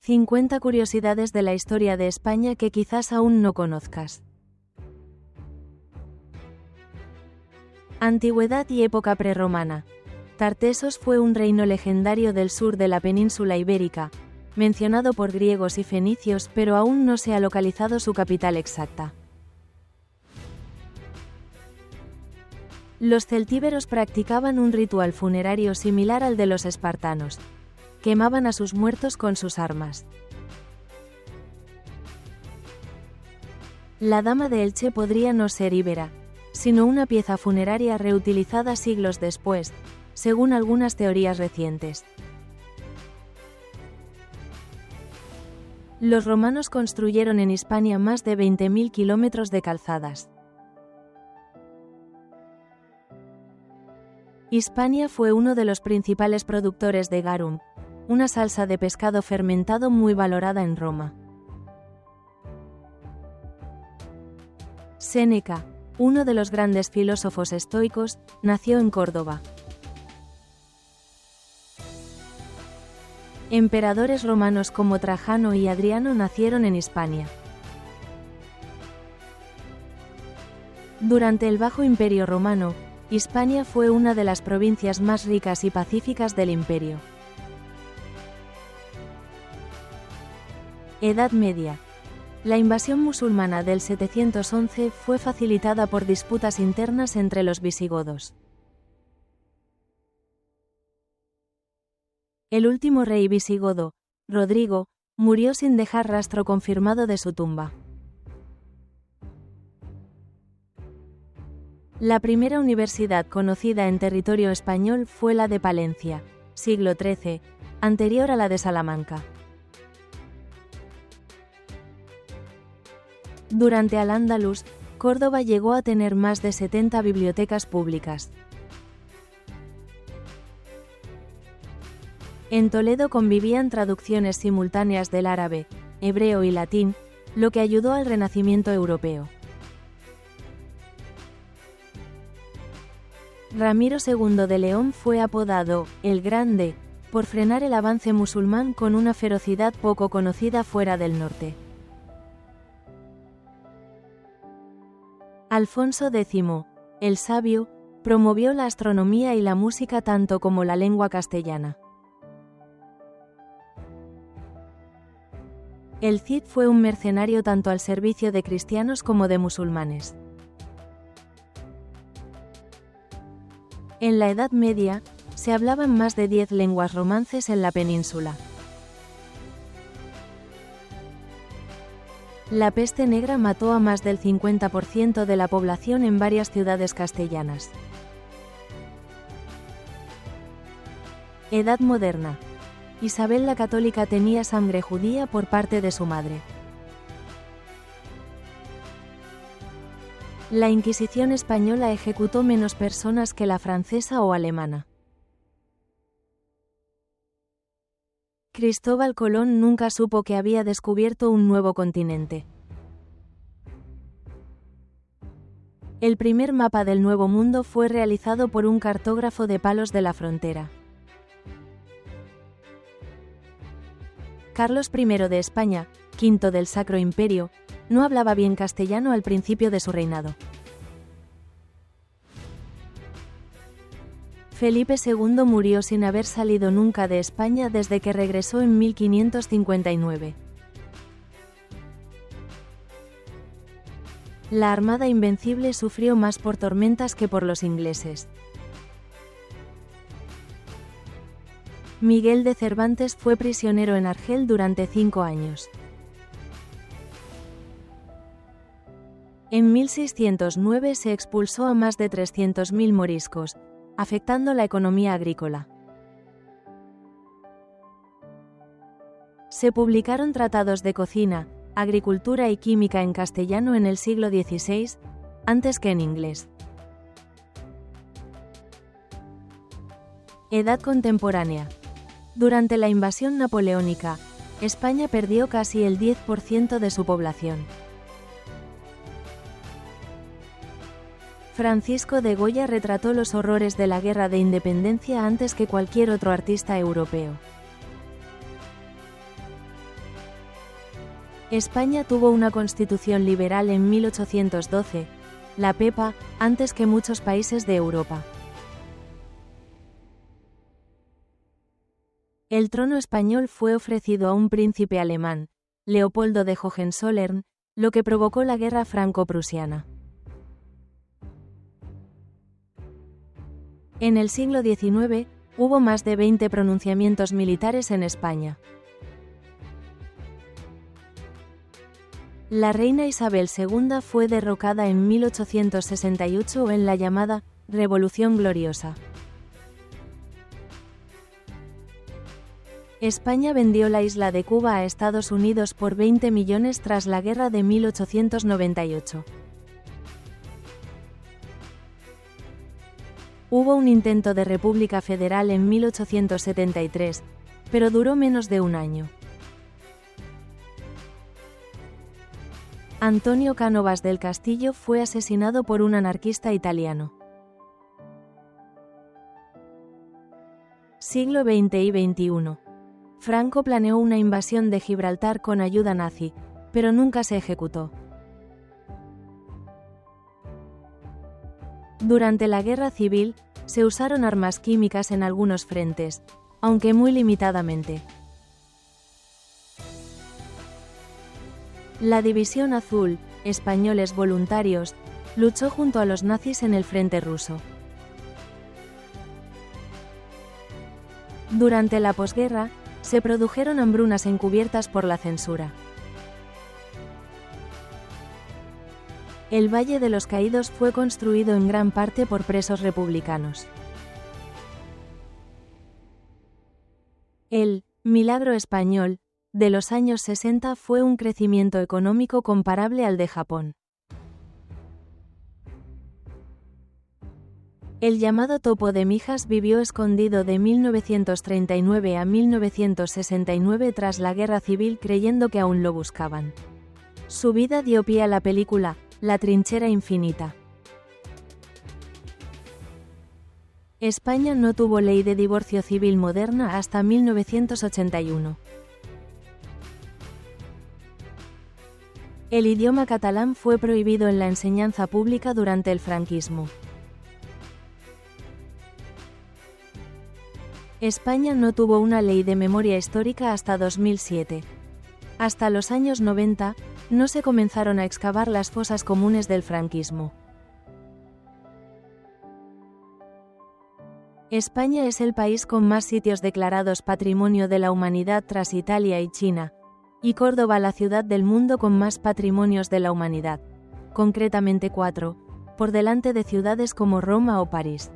50 curiosidades de la historia de España que quizás aún no conozcas. Antigüedad y época prerromana. Tartesos fue un reino legendario del sur de la península ibérica, mencionado por griegos y fenicios, pero aún no se ha localizado su capital exacta. Los celtíberos practicaban un ritual funerario similar al de los espartanos. Quemaban a sus muertos con sus armas. La dama de Elche podría no ser íbera, sino una pieza funeraria reutilizada siglos después, según algunas teorías recientes. Los romanos construyeron en Hispania más de 20.000 kilómetros de calzadas. Hispania fue uno de los principales productores de garum, una salsa de pescado fermentado muy valorada en Roma. Séneca, uno de los grandes filósofos estoicos, nació en Córdoba. Emperadores romanos como Trajano y Adriano nacieron en Hispania. Durante el Bajo Imperio Romano, Hispania fue una de las provincias más ricas y pacíficas del imperio. Edad Media. La invasión musulmana del 711 fue facilitada por disputas internas entre los visigodos. El último rey visigodo, Rodrigo, murió sin dejar rastro confirmado de su tumba. La primera universidad conocida en territorio español fue la de Palencia, siglo XIII, anterior a la de Salamanca. Durante Al-Ándalus, Córdoba llegó a tener más de 70 bibliotecas públicas. En Toledo convivían traducciones simultáneas del árabe, hebreo y latín, lo que ayudó al Renacimiento europeo. Ramiro II de León fue apodado «el Grande», por frenar el avance musulmán con una ferocidad poco conocida fuera del norte. Alfonso X, el Sabio, promovió la astronomía y la música tanto como la lengua castellana. El Cid fue un mercenario tanto al servicio de cristianos como de musulmanes. En la Edad Media, se hablaban más de 10 lenguas romances en la península. La peste negra mató a más del 50% de la población en varias ciudades castellanas. Edad Moderna. Isabel la Católica tenía sangre judía por parte de su madre. La Inquisición española ejecutó menos personas que la francesa o alemana. Cristóbal Colón nunca supo que había descubierto un nuevo continente. El primer mapa del Nuevo Mundo fue realizado por un cartógrafo de Palos de la Frontera. Carlos I de España, V del Sacro Imperio, no hablaba bien castellano al principio de su reinado. Felipe II murió sin haber salido nunca de España desde que regresó en 1559. La Armada Invencible sufrió más por tormentas que por los ingleses. Miguel de Cervantes fue prisionero en Argel durante 5 años. En 1609 se expulsó a más de 300.000 moriscos, afectando la economía agrícola. Se publicaron tratados de cocina, agricultura y química en castellano en el siglo XVI, antes que en inglés. Edad contemporánea. Durante la invasión napoleónica, España perdió casi el 10% de su población. Francisco de Goya retrató los horrores de la Guerra de Independencia antes que cualquier otro artista europeo. España tuvo una constitución liberal en 1812, la PEPA, antes que muchos países de Europa. El trono español fue ofrecido a un príncipe alemán, Leopoldo de Hohenzollern, lo que provocó la guerra franco-prusiana. En el siglo XIX, hubo más de 20 pronunciamientos militares en España. La reina Isabel II fue derrocada en 1868 en la llamada Revolución Gloriosa. España vendió la isla de Cuba a Estados Unidos por 20 millones tras la guerra de 1898. Hubo un intento de república federal en 1873, pero duró menos de un año. Antonio Cánovas del Castillo fue asesinado por un anarquista italiano. Siglo XX y XXI. Franco planeó una invasión de Gibraltar con ayuda nazi, pero nunca se ejecutó. Durante la Guerra Civil, se usaron armas químicas en algunos frentes, aunque muy limitadamente. La División Azul, españoles voluntarios, luchó junto a los nazis en el frente ruso. Durante la posguerra, se produjeron hambrunas encubiertas por la censura. El Valle de los Caídos fue construido en gran parte por presos republicanos. El milagro español de los años 60 fue un crecimiento económico comparable al de Japón. El llamado Topo de Mijas vivió escondido de 1939 a 1969 tras la Guerra Civil creyendo que aún lo buscaban. Su vida dio pie a la película La trinchera infinita. España no tuvo ley de divorcio civil moderna hasta 1981. El idioma catalán fue prohibido en la enseñanza pública durante el franquismo. España no tuvo una ley de memoria histórica hasta 2007. Hasta los años 90, no se comenzaron a excavar las fosas comunes del franquismo. España es el país con más sitios declarados Patrimonio de la Humanidad tras Italia y China, y Córdoba la ciudad del mundo con más patrimonios de la humanidad, concretamente 4, por delante de ciudades como Roma o París.